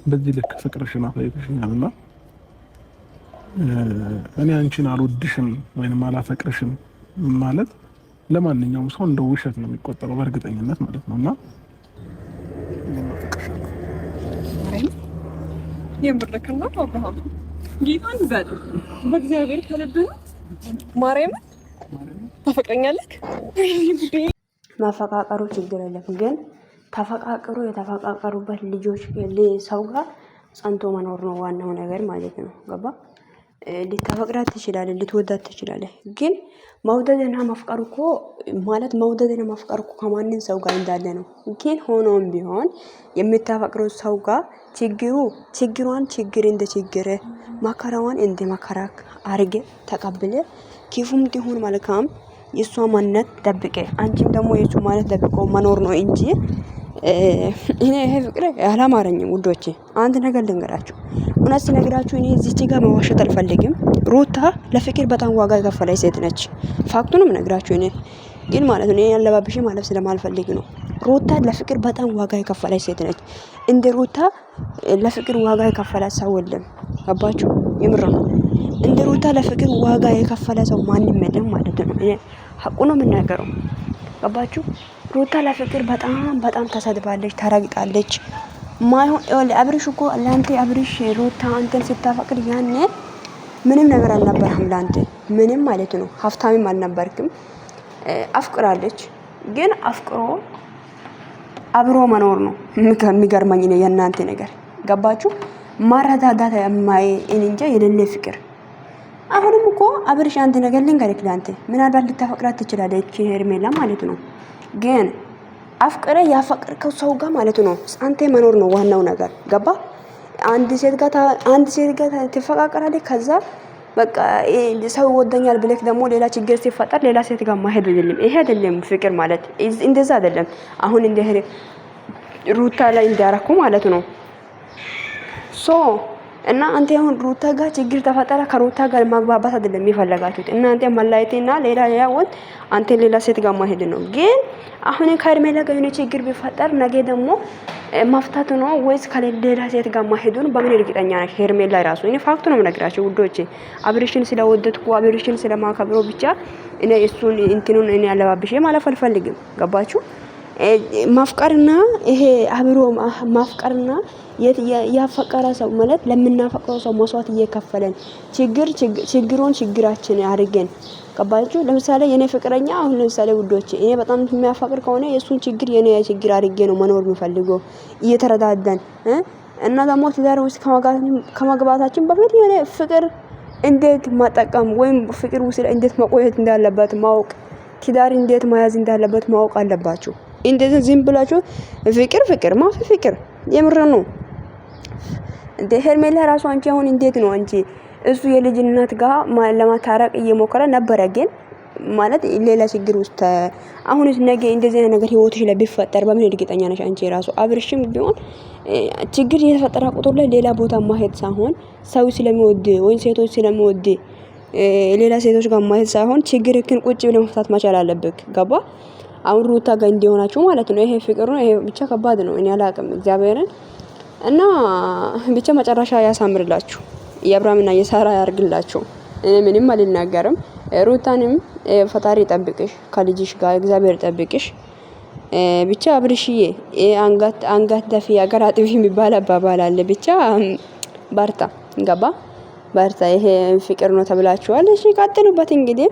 በዚህ ልክ ፍቅርሽን አሳይተሽኛልና እኔ አንቺን አልወድሽም ወይንም አላፈቅርሽም ማለት ለማንኛውም ሰው እንደ ውሸት ነው የሚቆጠረው በእርግጠኝነት ማለት ነውና የምርክና አብርሃም ጌታን በል በእግዚአብሔር ከልብህ ማርያም ታፈቅረኛለህ። ማፈቃቀሩ ችግር የለም፣ ግን ተፈቃቅሮ የተፈቃቀሩበት ልጆች ሰው ጋር ጸንቶ መኖር ነው ዋናው ነገር ማለት ነው። ገባ? ልታፈቅራት ትችላለህ፣ ልትወዳት ትችላለህ፣ ግን መውደድና ማፍቀር እኮ ማለት መውደድና ማፍቀር እኮ ከማንም ሰው ጋር እንዳለ ነው። ግን ሆኖም ቢሆን የምታፈቅረው ሰው ጋር ችግሯን ችግር እንደ ችግር መከራዋን እንደ መከራ አርገ ተቀብለ ክፉም ትሁን መልካም የሷ ማንነት ደብቀ አንቺም ደግሞ የሱ ማንነት ደብቆ መኖር ነው እንጂ እኔ ይሄ ፍቅር አላማረኝም ውዶቼ። አንድ ነገር ልንገራችሁ፣ እውነት ሲነግራችሁ እኔ እዚች ጋር መዋሸት አልፈልግም። ሩታ ለፍቅር በጣም ዋጋ የከፈለች ሴት ነች። ፋክቱንም ነግራችሁ እኔ ግን ማለት ነው ያለባብሽ ማለት ስለማልፈልግ ነው። ሩታ ለፍቅር በጣም ዋጋ የከፈለች ሴት ነች። እንደ ሩታ ለፍቅር ዋጋ የከፈለ ሰው የለም። ገባችሁ? የምር ነው። እንደ ሩታ ለፍቅር ዋጋ የከፈለ ሰው ማንም የለም ማለት ነው። እኔ ሐቁ ነው የምናገረው። ገባችሁ? ሩታ ለፍቅር በጣም ተሰድባለች፣ ተረግጣለች። ማይሆን አብርሽ እኮ ላንተ አብርሽ ሩታ አንተን ስታፈቅር ያኔ ምንም ነገር አልነበረም ላንተ ምንም ማለት ነው። ሀብታምም አልነበርክም። አፍቅራለች፣ ግን አፍቅሮ አብሮ መኖር ነው የሚገርመኝ ነው የእናንተ ነገር። ገባችሁ? ማረዳዳት እንጃ የሌለ ፍቅር። አሁንም እኮ አብርሽ አንተ ነገር ልንገርክ፣ ላንተ ምናልባት ልታፈቅራት ትችላለች ሄርሜላ ማለት ነው። ግን አፍቅረ ያፈቅርከው ሰው ጋር ማለት ነው ጸንተ መኖር ነው ዋናው ነገር። ገባ? አንድ ሴት ጋር ትፈቃቀራለች፣ ከዛ በቃ ሰው ወደኛል ብለክ ደግሞ ሌላ ችግር ሲፈጠር ሌላ ሴት ጋር ማሄድ አይደለም። ይሄ አይደለም ፍቅር ማለት፣ እንደዛ አይደለም። አሁን እንደ ሩታ ላይ እንዲያረኩ ማለት ነው። እና አንተ አሁን ሩታ ጋር ችግር ተፈጠረ፣ ከሩታ ጋር ማግባባት አይደለም የሚፈልጋችሁት እናንተ መላየትና ሌላ ወንድ አንተ ሌላ ሴት ጋር ማሄድ ነው። ግን አሁን ከሄርሜላ ጋር የሆነ ችግር ቢፈጠር ነገ ደግሞ ማፍታት ነው ወይስ ከሌላ ሴት ጋር ማሄዱን በምን እርግጠኛ ነሽ? ሄርሜላ ራሱ እኔ ፋክቱ ነው የምነግራችሁ ውዶቼ። አብርሽን ስለወደድኩ አብርሽን ስለማከብረው ብቻ እኔ እሱን እንትኑን እኔ ያለባብሽ ማለት አልፈልግም። ገባችሁ? ማፍቀርና ይሄ አብሮ ማፍቀርና ያፈቀረ ሰው ማለት ለምናፈቅረው ሰው መስዋዕት እየከፈለን ችግራችን አድርገን ገባችሁ? ለምሳሌ የኔ ፍቅረኛ አሁን ለምሳሌ ውዶቼ እኔ በጣም የሚያፈቅር ከሆነ የሱን ችግር የኔ ችግር አድርጌ ነው መኖር የሚፈልገው እየተረዳዳን እና ደግሞ ትዳር ውስጥ ከመግባታችን በፊት የኔ ፍቅር እንዴት ማጠቀም ወይም ፍቅር ውስጥ እንዴት መቆየት እንዳለበት ማወቅ፣ ትዳር እንዴት መያዝ እንዳለበት ማወቅ አለባችሁ። እንደዚህ ዝም ብላችሁ ፍቅር ማፊ ፍቅር የምር ነው እንደ ሄርሜላ ራሱ አንቺ አሁን እንዴት ነው አንቺ እሱ የልጅነት ጋር ለማታረቅ እየሞከረ ነበረ፣ ግን ማለት ሌላ ችግር ውስጥ አሁን ነገ እንደዚህ አይነት ነገር ህይወትሽ ላይ ቢፈጠር በምን እርግጠኛ ነሽ አንቺ ራሱ? አብርሽም ቢሆን ችግር የተፈጠረ ቁጥር ላይ ሌላ ቦታ ማሄድ ሳይሆን ሰው ስለሚወድ ወይ ሴቶች ስለሚወድ ሌላ ሴቶች ጋር ማሄድ ሳይሆን ችግርህን ቁጭ ብለህ መፍታት መቻል አለብህ። ገባ? አሁን ሩታ ጋር እንዲሆናችሁ ማለት ነው። ይሄ ፍቅር ነው። ይሄ ብቻ ከባድ ነው። እኔ አላቅም እግዚአብሔርን እና ብቻ መጨረሻ ያሳምርላችሁ። የአብርሃምና የሳራ ያርግላችሁ። እኔ ምንም አልናገርም። ሩታንም ፈጣሪ ጠብቅሽ፣ ከልጅሽ ጋር እግዚአብሔር ጠብቅሽ። ብቻ አብርሽዬ አንጋት ደፊ አገር አጥፊ የሚባል አባባል አለ። ብቻ በርታ፣ ገባ? በርታ። ይሄ ፍቅር ነው ተብላችኋል። እሺ ቀጥሉበት እንግዲህ